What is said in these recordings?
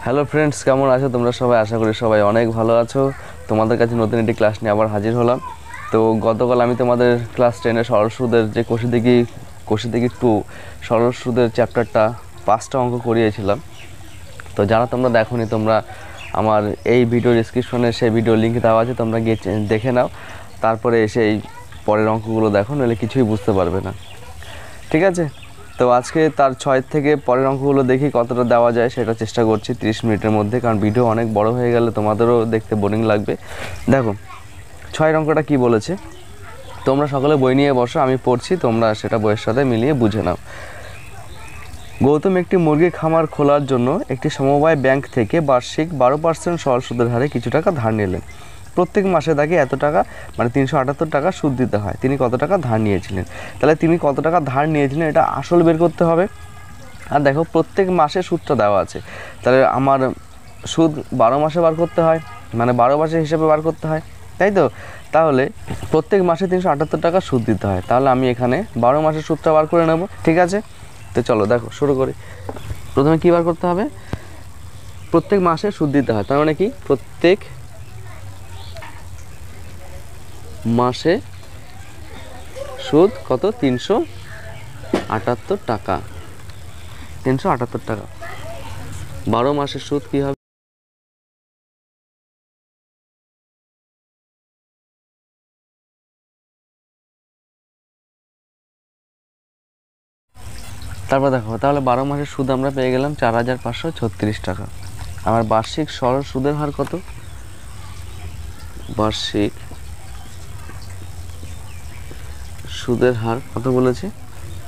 Hello friends, কেমন আছো তোমরা সবাই? আশা করি সবাই অনেক ভালো আছো। তোমাদের কাছে নতুন একটি ক্লাস নিয়ে আবার হাজির হলাম। তো গতকাল আমি তোমাদের ক্লাস 10-এর সরল সুদের যে কোষে দেখি 2 সরল সুদের চ্যাপ্টারটা 5টা অঙ্ক করিয়েছিলাম। তো যারা তোমরা দেখোনি, তোমরা আমার এই ভিডিও ডিসক্রিপশনে সেই ভিডিও লিঙ্ক দেওয়া আছে, তোমরা গিয়ে দেখে নাও, তারপরে এসে এই পরের অঙ্কগুলো দেখো, নইলে কিছুই বুঝতে পারবে না। ঠিক আছে? তো আজকে তার 6 থেকে পরের অঙ্কগুলো দেখি কতটা দেওয়া যায়, সেটা চেষ্টা করছি 30 মিনিটের মধ্যে, কারণ ভিডিও অনেক বড় হয়ে গেলে তোমাদেরও দেখতে বোরিং লাগবে। দেখো 6 অঙ্কটা কি বলেছে, তোমরা সকলে বই নিয়ে বসো, আমি পড়ছি, তোমরা সেটা বইয়ের সাথে মিলিয়ে বুঝে নাও। গৌতম একটি মুরগি খামার খোলার জন্য একটি সমবায় ব্যাংক থেকে বার্ষিক 12% সরল সুদের হারে কিছু টাকা ধার নিলেন। প্রত্যেক মাসে তাকে এত টাকা, মানে 378 টাকা সুদ দিতে হয়। তিনি কত টাকা ধার নিয়েছিলেন? তাহলে তিনি কত টাকা ধার নিয়েছিলেন এটা আসল বের করতে হবে। আর দেখো প্রত্যেক মাসে সুদটা দেওয়া আছে, তাহলে আমার সুদ 12 মাসে বার করতে হয়, মানে 12 মাসের হিসাবে বার করতে হয়, তাই তো? তাহলে প্রত্যেক মাসে 378 টাকা সুদ দিতে হয়, তাহলে আমি এখানে 12 মাসের সুদটা বার করে নেব। ঠিক আছে, তো চলো দেখো শুরু করি। প্রথমে কী বার করতে হবে? প্রত্যেক মাসে সুদ দিতে হয়, তার মানে কি প্রত্যেক মাসে সুদ কত? 378 টাকা। 378 টাকা। 12 মাসের সুদ কি হবে? তারপর দেখো, তাহলে 12 মাসের সুদ আমরা পেয়ে গেলাম 4536 টাকা। আমার বার্ষিক সরল সুদের হার কত? বার্ষিক সুদের হার কত বলেছে?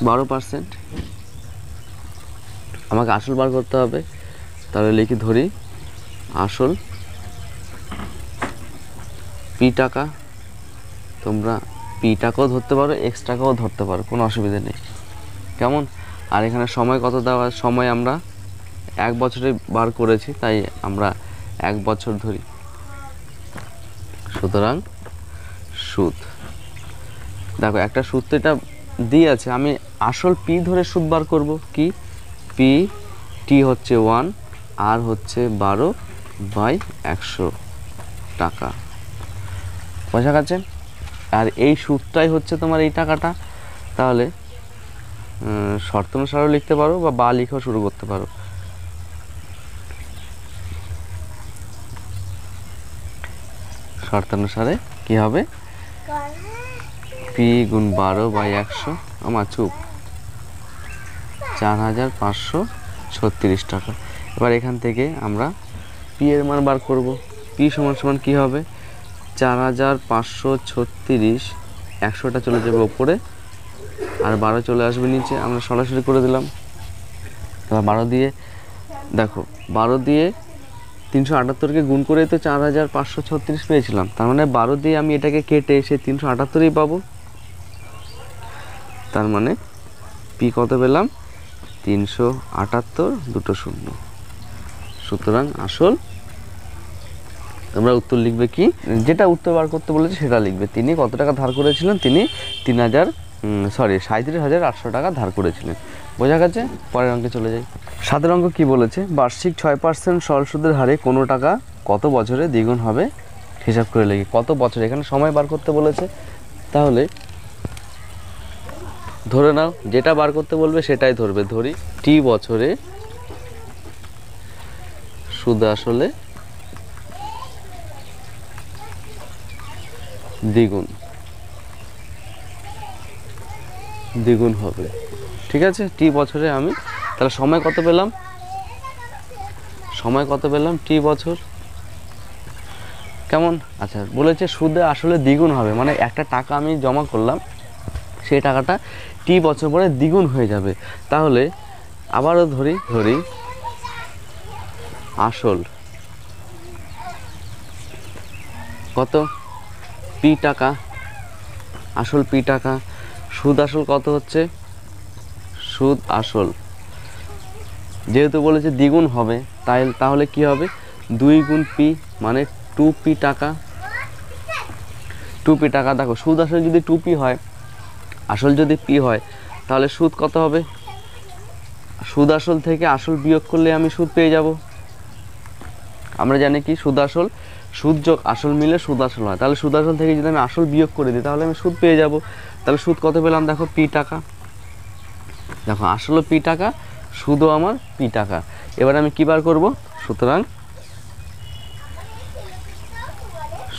12%। আমাকে আসল বার করতে হবে, তাহলে লিখি ধরি আসল পি টাকা। তোমরা পি টাকাও ধরতে পারো, এক্স টাকাও ধরতে পারো, কোনো অসুবিধা নেই। কেমন? আর এখানে সময় কত দেওয়া? সময় আমরা 1 বছরে বার করেছি, তাই আমরা 1 বছর ধরি। সুতরাং সুদ, দেখো একটা সুদ তো এটা দিয়ে আছে, আমি আসল পি ধরে সুদ বার করব। কি? পি টি হচ্ছে 1, আর হচ্ছে 12/100 টাকা। বোঝা গেছে? আর এই সুদটাই হচ্ছে তোমার এই টাকাটা। তাহলে শর্ত অনুসারেও লিখতে পারো বা লিখেও শুরু করতে পারো। শর্তানুসারে কি হবে? পি গুণ 12/100, আমার চুপ, 4536 টাকা। এবার এখান থেকে আমরা পি এর মান বার করব। পি সমান সমান কী হবে? 4536, 100টা চলে যাবে ওপরে, আর 12 চলে আসবে নিচে। আমরা সরাসরি করে দিলাম। এবার 12 দিয়ে দেখো, 12 দিয়ে 378কে গুণ করে তো 4536 পেয়েছিলাম, তার মানে 12 দিয়ে আমি এটাকে কেটে সে 378ই পাবো। তার মানে পি কত পেলাম? 378, দুটো শূন্য। সুতরাং আসল, তোমরা উত্তর লিখবে কি? যেটা উত্তর বার করতে বলেছে সেটা লিখবে। তিনি কত টাকা ধার করেছিলেন? তিনি 37,800 টাকা ধার করেছিলেন। বোঝা গেছে? পরের অঙ্কে চলে যাই। 7 অঙ্ক কি বলেছে? বার্ষিক 6% সরল সুদের হারে কোনো টাকা কত বছরে দ্বিগুণ হবে হিসাব করে লিখি। কত বছর? এখানে সময় বার করতে বলেছে, তাহলে ধরে নাও যেটা বার করতে বলবে সেটাই ধরবে। ধরি টি বছরে সুদ আসলে দ্বিগুণ হবে। ঠিক আছে? টি বছরে আমি তাহলে সময় কত পেলাম? টি বছর। কেমন? আচ্ছা, বলেছে সুদে আসলে দ্বিগুণ হবে, মানে একটা টাকা আমি জমা করলাম, সেই টাকাটা টি বছর পরে দ্বিগুণ হয়ে যাবে। তাহলে আবারও ধরি আসল কত? পি টাকা। আসল পি টাকা। সুদ আসল কত হচ্ছে? সুদ আসল যেহেতু বলেছে দ্বিগুণ হবে, তাহলে কি হবে? 2 গুণ পি, মানে 2p টাকা। 2p টাকা। দেখো সুদ আসল যদি 2p হয়, আসল যদি p হয়, তাহলে সুদ কত হবে? সুদ আসল থেকে আসল বিয়োগ করলে আমি সুদ পেয়ে যাব। আমরা জানি কি সুদ আসল, সুদ যোগ আসল মিলে সুদ আসল হয়। তাহলে সুদ আসল থেকে যদি আমি আসল বিয়োগ করে দিই তাহলে আমি সুদ পেয়ে যাব। তাহলে সুদ কত পেলাম দেখো, পি টাকা। দেখো আসলে পি টাকা, সুদও আমার পি টাকা। এবার আমি কী বার করব, সুতরাং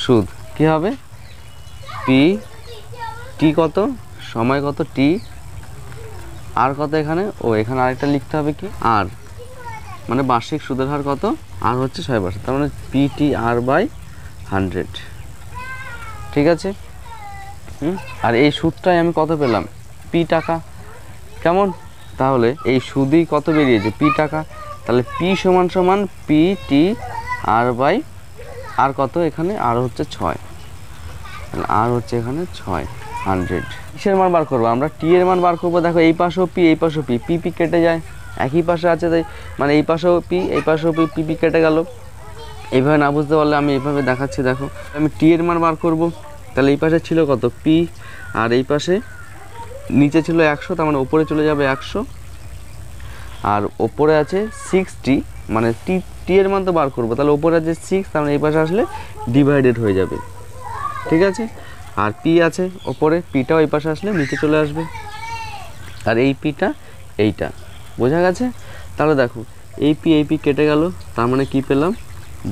সুদ কী হবে, পি টি কত, সময় কত টি, আর কত এখানে, ও এখানে আরেকটা লিখতে হবে কি আর, মানে বার্ষিক সুদের হার কত, আর হচ্ছে 6%, তার মানে পি টি আর বাই 100। ঠিক আছে। আর এই সুদটাই আমি কত পেলাম, পি টাকা। কেমন, তাহলে এই সুদই কত বেরিয়েছে, পি টাকা। তাহলে পি সমান সমান পি টি আর বাই, আর কত এখানে, আর হচ্ছে 6, তাহলে আর হচ্ছে এখানে 600। কিসের মান বার করবো আমরা, টি এর মান বার করবো। দেখো এই পাশেও পি, এই পাশেও পি, পি পি কেটে যায়, একই পাশে আছে তাই, মানে এই পাশেও পি, এই পাশেও পি, পি পি কেটে গেল। এইভাবে না বুঝতে পারলে আমি এইভাবে দেখাচ্ছি। দেখো আমি টি এর মান বার করব, তাহলে এই পাশে ছিল কত পি, আর এই পাশে নিচে ছিল 100, তার মানে ওপরে চলে যাবে 100, আর ওপরে আছে 60, মানে টি টি এর মান তো বার করবো, তাহলে ওপরে আছে 6, তার মানে এই পাশে আসলে ডিভাইডেড হয়ে যাবে। ঠিক আছে। আর পি আছে ওপরে, পিটাও এই পাশে আসলে নিচে চলে আসবে, আর এই পিটা এইটা, বোঝা গেছে। তাহলে দেখো এই পি কেটে গেল, তার মানে কি পেলাম,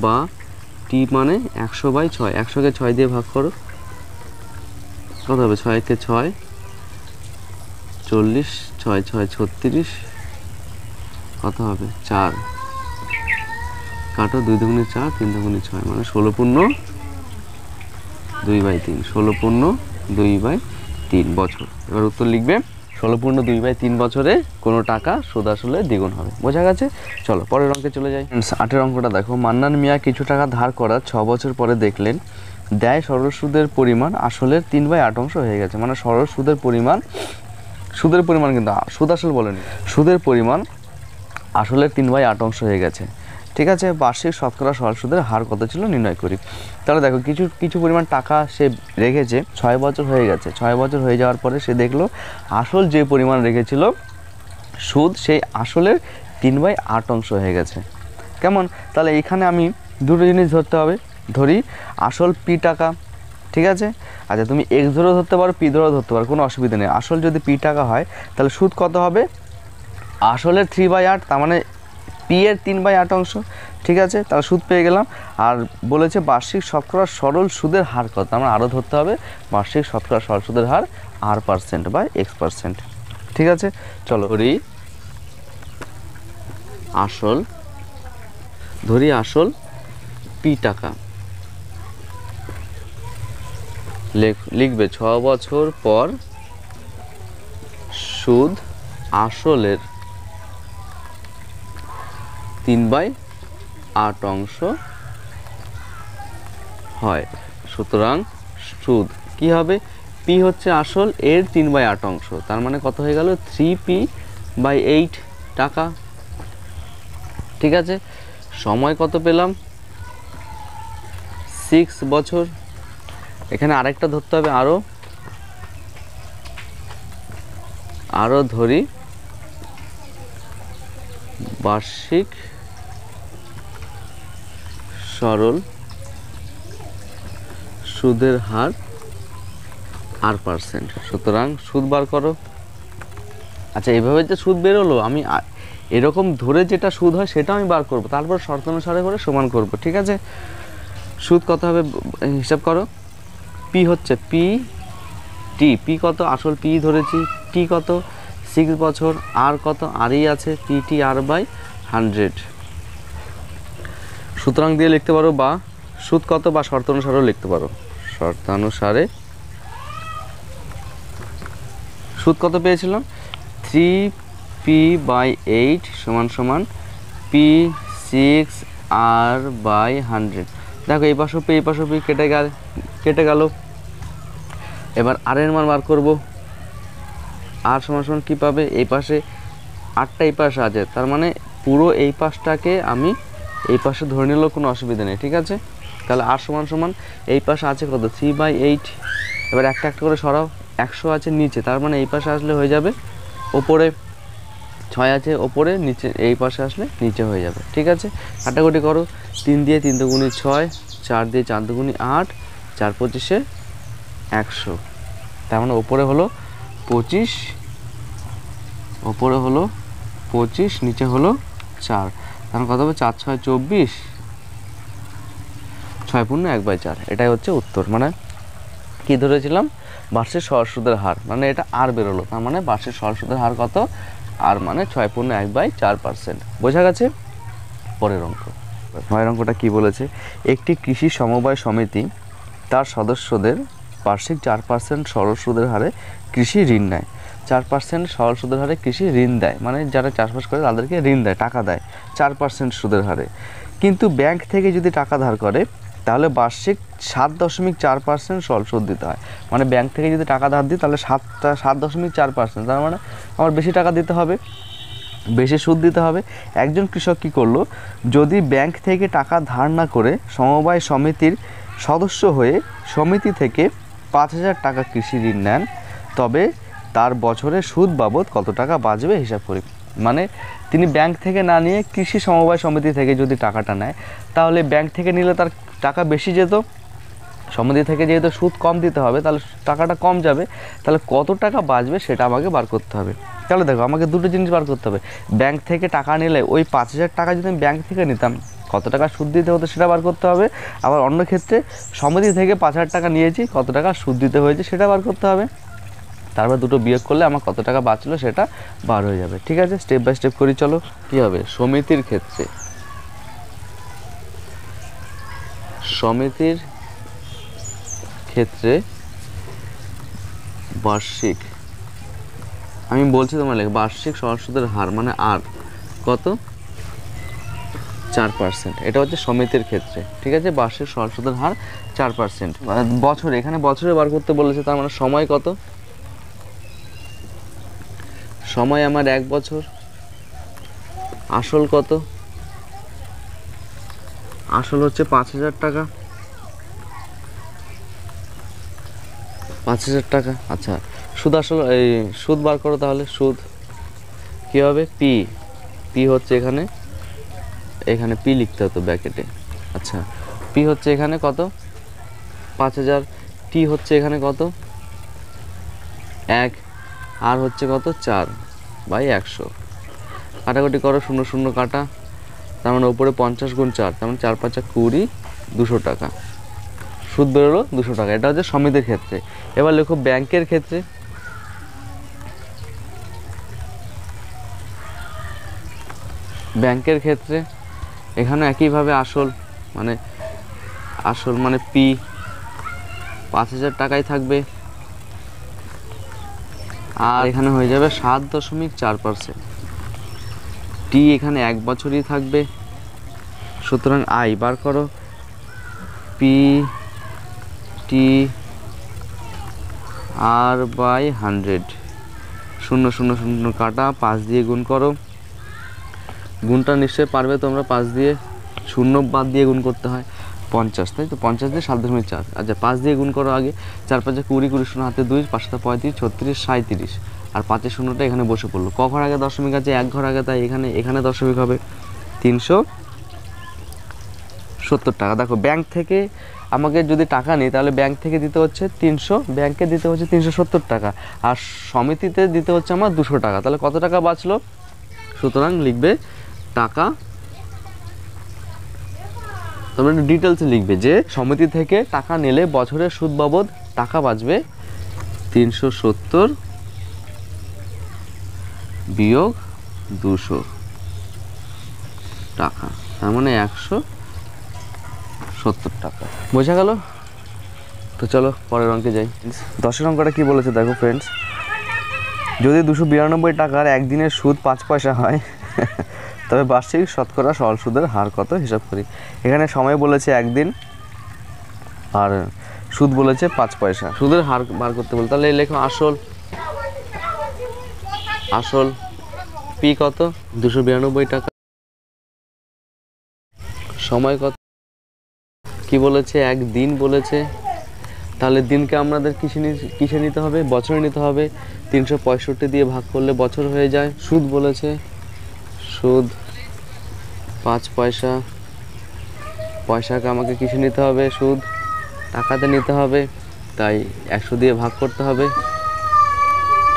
বা টি মানে 100/6, 100কে 6 দিয়ে ভাগ করো, কত হবে, 6 কে 6 40, 6 6 36, কত হবে 4, কাটো 2 দুগুণে 4, 3 দুগুণে 6, মানে 16/2/3, 16/2/3 বছর। এবার উত্তর লিখবে 16/2/3 বছরে কোনো টাকা সুদ আসলে দ্বিগুণ হবে। বোঝা গেছে। চলো পরের অঙ্কে চলে যাই। 8 অঙ্কটা দেখো, মান্নান মিয়া কিছু টাকা ধার করা 6 বছর পরে দেখলেন দেয় সরল সুদের পরিমাণ আসলের 3/8 অংশ হয়ে গেছে। মানে সরল সুদের পরিমাণ, সুদের পরিমাণ কিন্তু সুদ আসল বলেনি, সুদের পরিমাণ আসলের 3/8 অংশ হয়ে গেছে। ঠিক আছে। বার্ষিক শতকরা সরল সুদের হার কত ছিল নির্ণয় করি। তাহলে দেখো কিছু পরিমাণ টাকা সে রেখেছে, 6 বছর হয়ে গেছে। 6 বছর হয়ে যাওয়ার পরে সে দেখলো আসল যে পরিমাণ রেখেছিল সুদ, সেই আসলের 3/8 অংশ হয়ে গেছে। কেমন, তাহলে এখানে আমি দুটো জিনিস ধরতে হবে। ধরি আসল পি টাকা, ঠিক আছে। আচ্ছা তুমি এক্স ধরেও ধরতে পারো, পি ধরেও ধরতে পারো, কোনো অসুবিধা নেই। আসল যদি পি টাকা হয় তাহলে সুদ কত হবে, আসলের 3/8, তার মানে পি এর 3/8 অংশ। ঠিক আছে, তাহলে সুদ পেয়ে গেলাম। আর বলেছে বার্ষিক শতকরা সরল সুদের হার কত, আমরা আরও ধরতে হবে বার্ষিক শতকরা সরল সুদের হার R%/X%। ঠিক আছে, চলো ধরি আসল পি টাকা, লিখবে 6 বছর পর সুদ আসলের 3/8 অংশ হয়। সুতরাং সুদ কি হবে, পি হচ্ছে আসল, এর 3/8 অংশ, তার মানে কত হয়ে গেল 3p/8 টাকা। ঠিক আছে, সময় কত পেলাম 6 বছর। এখানে আরেকটা ধরতে হবে, আরো ধরি বার্ষিক সরল সুদের হার R%। সুতরাং সুদ বার করো। আচ্ছা এইভাবে যে সুদ বেরোলো, আমি এরকম ধরে যেটা সুদ হয় সেটা আমি বার করব, তারপর শর্ত অনুসারে করে সমান করব। ঠিক আছে, সুদ কত হবে হিসাব করো। পি হচ্ছে পি কত, আসল পি ধরেছি, টি কত 6 বছর, আর কত আরই আছে পিটি R/100। সুতরাং দিয়ে লিখতে পারো, বা সুদ কত, বা শর্ত অনুসারেও লিখতে পারো। শর্তানুসারে সুদ কত পেয়েছিলাম 3p/8 সমান p6r/100। দেখো এই পাশে পি কেটে গেল। এবার আর এর মান বার করব। আর সমান কি পাবে, এই পাশে 8টা এই পাশে আছে, তার মানে পুরো এই পাশটাকে আমি এই পাশে ধরে নিলেও কোনো অসুবিধা নেই। ঠিক আছে, তাহলে আর সমান এই পাশে আছে কত 3/8। এবার একটা করে সরাও, 100 আছে নিচে, তার মানে এই পাশে আসলে হয়ে যাবে ওপরে। 6 আছে ওপরে, নিচে এই পাশে আসলে নিচে হয়ে যাবে। ঠিক আছে, কাটাকুটি করো। 3 দিয়ে 3 দুগুণে 6, 4 দিয়ে 4 দুগুণে 8, 4 পঁচিশে 100। তার মানে ওপরে হলো 25, ওপরে হলো 25, নিচে হলো 4। তার মানে কত হবে? 4 6 24, 6 পূর্ণ 1/4। এটাই হচ্ছে উত্তর। মানে কি ধরেছিলাম? বার্ষিক সরল সুদের হার, মানে এটা আর বেরোলো। তার মানে বার্ষিক সরল সুদের হার কত? আর মানে 6 পূর্ণ 1/4%। বোঝা গেছে? পরের অঙ্ক, 9 অঙ্কটা কি বলেছে? একটি কৃষি সমবায় সমিতি তার সদস্যদের বার্ষিক 4% সরল সুদের হারে কৃষি ঋণ নেয়। 4% সরল সুদের হারে কৃষি ঋণ দেয়, মানে যারা চাষবাস করে তাদেরকে ঋণ দেয়, টাকা দেয় 4% সুদের হারে। কিন্তু ব্যাংক থেকে যদি টাকা ধার করে তাহলে বার্ষিক 7.4% সরল সুদ দিতে হয়। মানে ব্যাংক থেকে যদি টাকা ধার দিই তাহলে 7.4%, তার মানে আমার বেশি টাকা দিতে হবে, বেশি সুদ দিতে হবে। একজন কৃষক কী করলো? যদি ব্যাংক থেকে টাকা ধার না করে সমবায় সমিতির সদস্য হয়ে সমিতি থেকে 5,000 টাকা কৃষি ঋণ নেন, তবে তার বছরে সুদ বাবদ কত টাকা বাঁচবে হিসাব করি। মানে তিনি ব্যাংক থেকে না নিয়ে কৃষি সমবায় সমিতি থেকে যদি টাকাটা নেয়, তাহলে ব্যাংক থেকে নিলে তার টাকা বেশি যেত, সমিতি থেকে যেহেতু সুদ কম দিতে হবে তাহলে টাকাটা কম যাবে, তাহলে কত টাকা বাঁচবে সেটা আমাকে বার করতে হবে। তাহলে দেখো, আমাকে দুটো জিনিস বার করতে হবে। ব্যাংক থেকে টাকা নিলে ওই 5,000 টাকা যদি আমি ব্যাংক থেকে নিতাম, কত টাকা সুদ দিতে হতো সেটা বার করতে হবে। আবার অন্য ক্ষেত্রে সমিতি থেকে 5,000 টাকা নিয়েছি, কত টাকা সুদ দিতে হয়েছে সেটা বার করতে হবে। তারপর দুটো বিয়োগ করলে আমার কত টাকা বাঁচলো সেটা বার হয়ে যাবে। ঠিক আছে, স্টেপ বাই স্টেপ করি চলো। কী হবে? সমিতির ক্ষেত্রে, সমিতির ক্ষেত্রে বার্ষিক, আমি বলছি তোমার লেখ, বার্ষিক সরল সুদের হার মানে আর কত? 4%। এটা হচ্ছে সমিতির ক্ষেত্রে। ঠিক আছে, বার্ষিক সরল সুদের হার 4%। বছরে, এখানে বছরে বার করতে বলেছে, তার মানে সময় কত? সময় আমার 1 বছর। আসল কত? আসল হচ্ছে 5,000 টাকা। 5,000 টাকা। আচ্ছা, সুদ আসল, এই সুদ বার করো তাহলে। সুদ কী হবে? পি, পি হচ্ছে এখানে, এখানে পি লিখতে হতো ব্র্যাকেটে। আচ্ছা, পি হচ্ছে এখানে কত? 5,000। টি হচ্ছে এখানে কত? 1। আর হচ্ছে কত? 4/100। কাটাকুটি করো, 0 0 কাটা, তার মানে উপরে 50 গুণ 4, তার মানে 4 5 20, 200 টাকা সুদ বেরোলো 200 টাকা। এটা হচ্ছে সমিতির ক্ষেত্রে। এবার লেখো ব্যাংকের ক্ষেত্রে। ব্যাংকের ক্ষেত্রে এখানে একইভাবে আসল মানে পি 5,000 টাকাই থাকবে, আর এখানে হয়ে যাবে 7.4%। টি এখানে 1 বছরই থাকবে, সুতরাং আই বার করো। পি টি আর বাই 100, 0 0 0 কাটা, 5 দিয়ে গুণ করো। গুণটা নিশ্চয়ই পারবে তোমরা, 5 দিয়ে 0 বাদ দিয়ে গুণ করতে হয়। 50, তাই তো? 50 দিয়ে 7.4। আচ্ছা, 5 দিয়ে গুণ করো আগে। 4 5 20, 20 0 হাতে 2, 5 7 35, 36, 37। আর 5-এর 0টা এখানে বসে পড়লো। ক ঘর আগে দশমিক আছে? 1 ঘর আগে, তাই এখানে দশমিক হবে। 370 টাকা। দেখো, ব্যাংক থেকে আমাকে যদি টাকা নিই তাহলে ব্যাংক থেকে দিতে হচ্ছে 300, ব্যাংকে দিতে হচ্ছে 370 টাকা, আর সমিতিতে দিতে হচ্ছে আমার 200 টাকা। তাহলে কত টাকা বাঁচলো? সুতরাং লিখবে টাকা, তোমরা একটু ডিটেলসে লিখবে যে সমিতি থেকে টাকা নিলে বছরের সুদ বাবদ টাকা বাঁচবে 370 বিয়োগ 200 টাকা, তার মানে 170 টাকা। বোঝা গেল? তো চলো পরের অঙ্কে যাই। 10 অঙ্কটা কি বলেছে দেখো ফ্রেন্ডস, যদি 292 টাকার একদিনের সুদ 5 পয়সা হয় তবে বার্ষিক শতকরা সরল সুদের হার কত হিসাব করি। এখানে সময় বলেছে 1 দিন আর সুদ বলেছে 5 পয়সা। সুদের হার বার করতে বলে, তাহলে লেখো আসল পি কত? 292 টাকা। সময় কত? কি বলেছে? 1 দিন বলেছে। তাহলে দিনকে আমাদের কিসে নিতে হবে? বছরে নিতে হবে। 365 দিয়ে ভাগ করলে বছর হয়ে যায়। সুদ বলেছে, সুদ 5 পয়সা, পয়সাকে আমাকে কিসে নিতে হবে, সুদ টাকাতে নিতে হবে, তাই 100 দিয়ে ভাগ করতে হবে,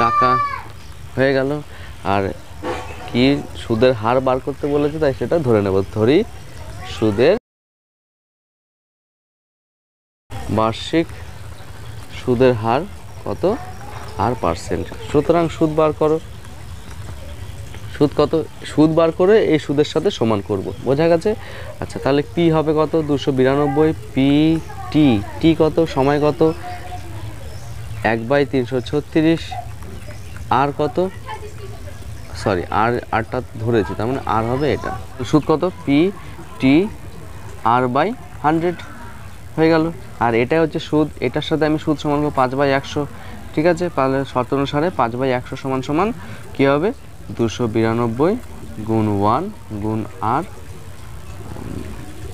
টাকা হয়ে গেল। আর কি সুদের হার বার করতে বলেছে, তাই সেটা ধরে নেব। ধরি সুদের বার্ষিক সুদের হার কত, আর পার্সেন্ট। সুতরাং সুদ বার করো, সুদ কত, সুদ বার করে এই সুদের সাথে সমান করব, বোঝা গেছে? আচ্ছা, তাহলে পি হবে কত, 292, পি টি, টি কত, সময় কত, 1/336, আর কত, সরি আরটা ধরেছি, তার মানে আর হবে এটা। সুদ কত, পি টি আর বাই 100 হয়ে গেল। আর এটাই হচ্ছে সুদ, এটার সাথে আমি সুদ সমান করবো 5/100, ঠিক আছে? তাহলে শর্ত অনুসারে 5/100 সমান সমান কী হবে, 292 গুণ 1 গুণ আর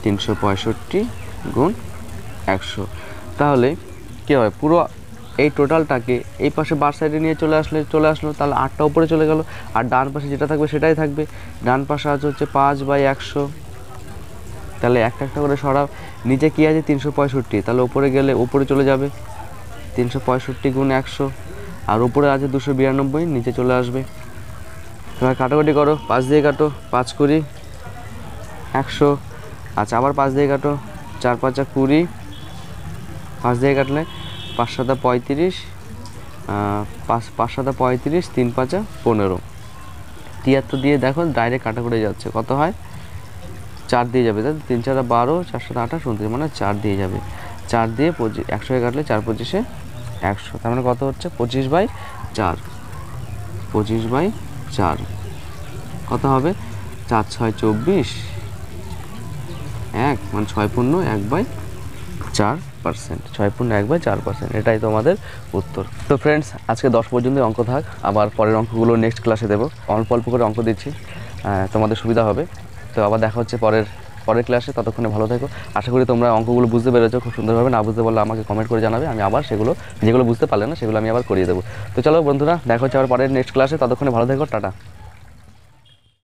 365 গুণ 100। তাহলে কী হবে, পুরো এই টোটালটাকে এই পাশে বার সাইডে নিয়ে চলে আসলো, তাহলে 8টা উপরে চলে গেল, আর ডান পাশে যেটা থাকবে সেটাই থাকবে। ডান পাশে আছে হচ্ছে 5/100, তাহলে একটা একটা করে সরাও। নিচে কী আছে, 365, তাহলে উপরে গেলে উপরে চলে যাবে 365 গুণ 100, আর উপরে আছে 292, নিচে চলে আসবে। এবার কাটাকাটি করো, 5 দিয়ে কাটো, 5 কুড়ি 100। আচ্ছা, আবার 5 দিয়ে কাটো, 4 5 20, 5 দিয়ে কাটলে 5 7 35, 5 7 35, 3 5 15, 73 দিয়ে দেখো ডাইরেক্ট কাটা করে যাচ্ছে, কত হয়, 4 দিয়ে যাবে, তাই 3 4 12, 4 7 28, 29, মানে 4 দিয়ে যাবে। 4 দিয়ে 100 কাটলে 4 25 100, তার মানে কত হচ্ছে, 25/4, 25/4 কত হবে, 4 6 24, 1 মানে 6.1/4%, 6.1/4%, এটাই তোমাদের উত্তর। তো ফ্রেন্ডস, আজকে 10 পর্যন্ত অঙ্ক থাক, আবার পরের অঙ্কগুলো নেক্সট ক্লাসে দেবো। অল্প অল্প করে অঙ্ক দিচ্ছি, তোমাদের সুবিধা হবে। তো আবার দেখা হচ্ছে পরের ক্লাসে, ততক্ষণে ভালো থেকো। আশা করি তোমরা অঙ্কগুলো বুঝতে পেরেছো খুব সুন্দরভাবে। না বুঝতে পারলে আমাকে কমেন্ট করে জানাবে, আমি আবার সেগুলো, যেগুলো বুঝতে পারলে না সেগুলো আমি আবার করিয়ে দেবো। তো চলো বন্ধুরা, দেখা হচ্ছে আবার পরের নেক্সট ক্লাসে, ততক্ষণে ভালো থেকো, টাটা।